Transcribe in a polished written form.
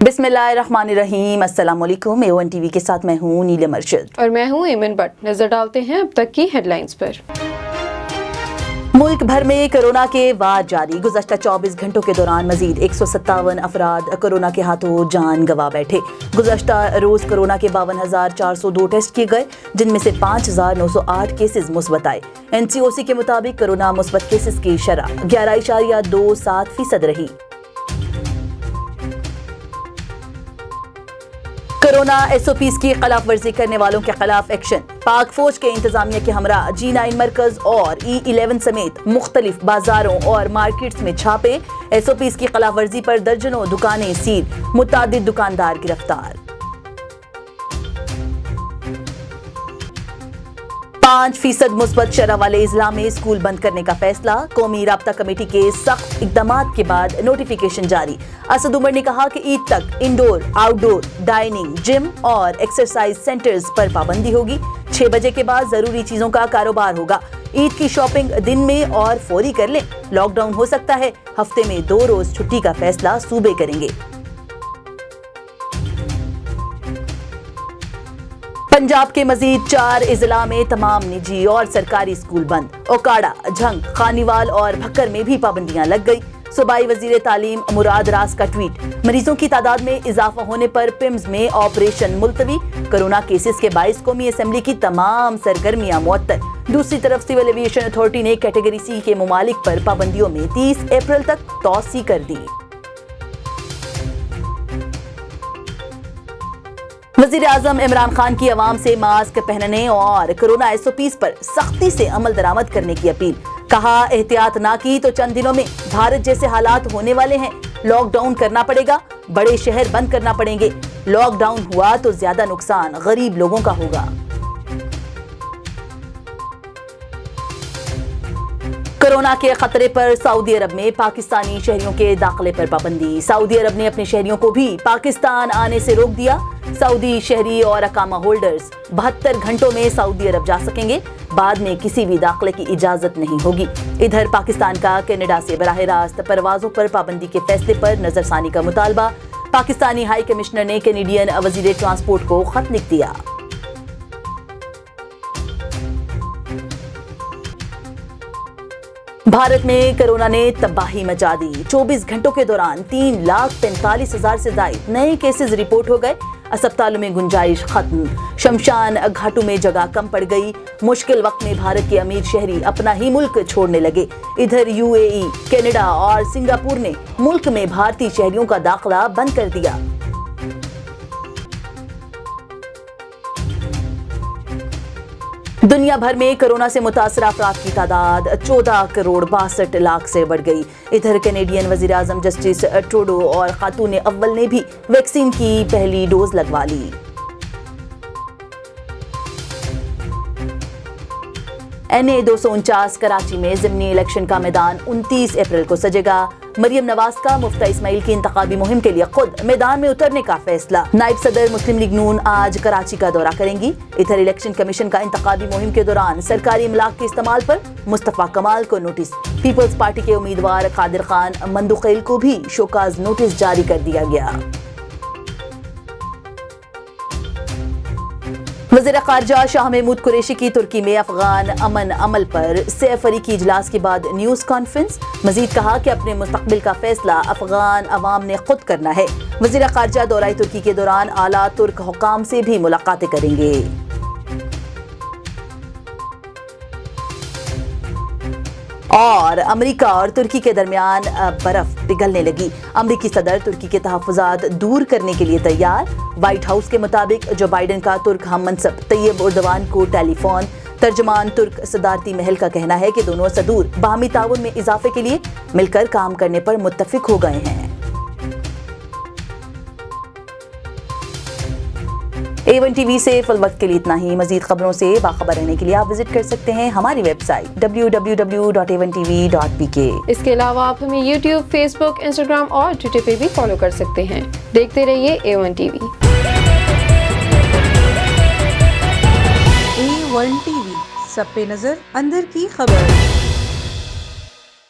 बिस्मिल्लाहिर्रहमानिर्रहीम। अस्सलाम वालेकुम। A1 TV के साथ मैं हूँ नीलम अरशद और मैं हूँ एमन बट। नजर डालते हैं अब तक की हेडलाइंस पर। मुल्क भर में कोरोना के वार जारी। गुज़श्ता 24 घंटों के दौरान मजीद 157 अफराद कोरोना के हाथों जान गंवा बैठे। गुज़श्ता रोज़ कोरोना के 52,402 टेस्ट किए गए, जिनमें से 5,908 केसेस मुस्बत आए। NCOC के मुताबिक कोरोना मुस्बत केसेस की शरह 11.27% रही। कोरोना SOPs की खिलाफ वर्जी करने वालों के खिलाफ एक्शन। पाक फौज के इंतजामिया के हमरा G9 मरकज और E11 समेत मुख्तलिफ बाजारों और मार्केट्स में छापे। SOPs की खिलाफ वर्जी पर दर्जनों दुकानें सील, मुतादिद दुकानदार गिरफ्तार। 5% मुस्बत शरह वाले इजला में स्कूल बंद करने का फैसला। कौमी राब्ता कमेटी के सख्त इक़दामात के बाद नोटिफिकेशन जारी। असद उमर ने कहा कि ईद तक इंडोर, आउटडोर, डाइनिंग, जिम और एक्सरसाइज सेंटर्स पर पाबंदी होगी। 6 बजे के बाद जरूरी चीजों का कारोबार होगा। ईद की शॉपिंग दिन में और फौरी कर लें। लॉकडाउन हो सकता है। हफ्ते में 2 रोज छुट्टी का फैसला सूबे करेंगे। पंजाब के मजीद 4 इजला में तमाम निजी और सरकारी स्कूल बंद। ओकाड़ा, झंग, खानीवाल और भक्कर में भी पाबंदियां लग गई। सूबाई वजीर तालीम मुराद रास का ट्वीट। मरीजों की तादाद में इजाफा होने पर पिम्स में ऑपरेशन मुलतवी। कोरोना केसेस के 22 कौमी असम्बली की तमाम सरगर्मियां मुअत्तल। दूसरी तरफ सिविल एविएशन अथॉरिटी ने कैटेगरी C के मुमालिक पर पाबंदियों में 30 अप्रैल तक तौसी कर दी। वज़ीर आज़म इमरान खान की अवाम से मास्क पहनने और कोरोना SOPs पर सख्ती से अमल दरामद करने की अपील। कहा, एहतियात ना की तो चंद दिनों में भारत जैसे हालात होने वाले हैं। लॉकडाउन करना पड़ेगा, बड़े शहर बंद करना पड़ेंगे। लॉकडाउन हुआ तो ज्यादा नुकसान गरीब लोगों का होगा। कोरोना के खतरे पर सऊदी अरब में पाकिस्तानी शहरियों के दाखिले पर पाबंदी। सऊदी अरब ने अपने शहरियों को भी पाकिस्तान आने से रोक दिया। सऊदी शहरी और अकामा होल्डर्स 72 घंटों में सऊदी अरब जा सकेंगे। बाद में किसी भी दाखिले की इजाजत नहीं होगी। इधर पाकिस्तान का कनाडा से बराह रास्त परवाजों पर पाबंदी के फैसले पर नजरसानी का मुतालबा। पाकिस्तानी हाई कमिश्नर ने कैनेडियन वजीर ट्रांसपोर्ट को खत लिख दिया। भारत में कोरोना ने तबाही मचा दी। 24 घंटों के दौरान 3,45,000 से ज्यादा नए केसेस रिपोर्ट हो गए। अस्पतालों में गुंजाइश खत्म। शमशान घाटों में जगह कम पड़ गई। मुश्किल वक्त में भारत के अमीर शहरी अपना ही मुल्क छोड़ने लगे। इधर UAE, कनाडा और सिंगापुर ने मुल्क में भारतीय शहरियों का दाखिला बंद कर दिया। दुनिया भर में कोरोना से मुतासरा अफराद की तादाद 14 करोड़ 62 लाख से बढ़ गई। इधर कैनेडियन वजीर आजम जस्टिस ट्रूडो और खातून अव्वल ने भी वैक्सीन की पहली डोज लगवा ली। NA 249 कराची में ज़िमनी इलेक्शन का मैदान 29 अप्रैल को सजेगा। मरियम नवाज का मुफ्ती इस्माइल की इंतखाबी मुहिम के लिए खुद मैदान में उतरने का फैसला। नायब सदर मुस्लिम लीग नून आज कराची का दौरा करेंगी। इधर इलेक्शन कमीशन का इंतखाबी मुहिम के दौरान सरकारी इमलाक के इस्तेमाल पर मुस्तफा कमाल को नोटिस। पीपल्स पार्टी के उम्मीदवार कादिर खान मंदुखेल को भी शोकाज नोटिस जारी कर दिया गया। वज़ीर ख़ारजा शाह महमूद कुरैशी की तुर्की में अफगान अमन अमल पर सैफ अली की इजलास के बाद न्यूज़ कॉन्फ्रेंस। मजीद कहा कि अपने मुस्तक़बिल का फैसला अफगान अवाम ने खुद करना है। वज़ीर ख़ारजा दौरा तुर्की के दौरान आला तुर्क हुकाम से भी मुलाकातें करेंगे। और अमेरिका और तुर्की के दरमियान बर्फ पिघलने लगी। अमेरिकी सदर तुर्की के तहफ़्फ़ुज़ात दूर करने के लिए तैयार। व्हाइट हाउस के मुताबिक जो बाइडन का तुर्क हम मनसब तैयब उर्दवान को टेलीफोन। तर्जमान तुर्क सदारती महल का कहना है कि दोनों सदूर बाहमी ताउन में इजाफे के लिए मिलकर काम करने पर मुत्तफिक हो गए हैं। A1 TV से फुल वक्त के लिए इतना ही। मजीद खबरों से बाखबर रहने के लिए आप विजिट कर सकते हैं हमारी वेबसाइट www.a1tv.pk। इसके अलावा आप हमें YouTube, Facebook, Instagram और Twitter पे भी फॉलो कर सकते हैं। देखते रहिए A1 TV। A1 TV, सब पे नजर, अंदर की खबर।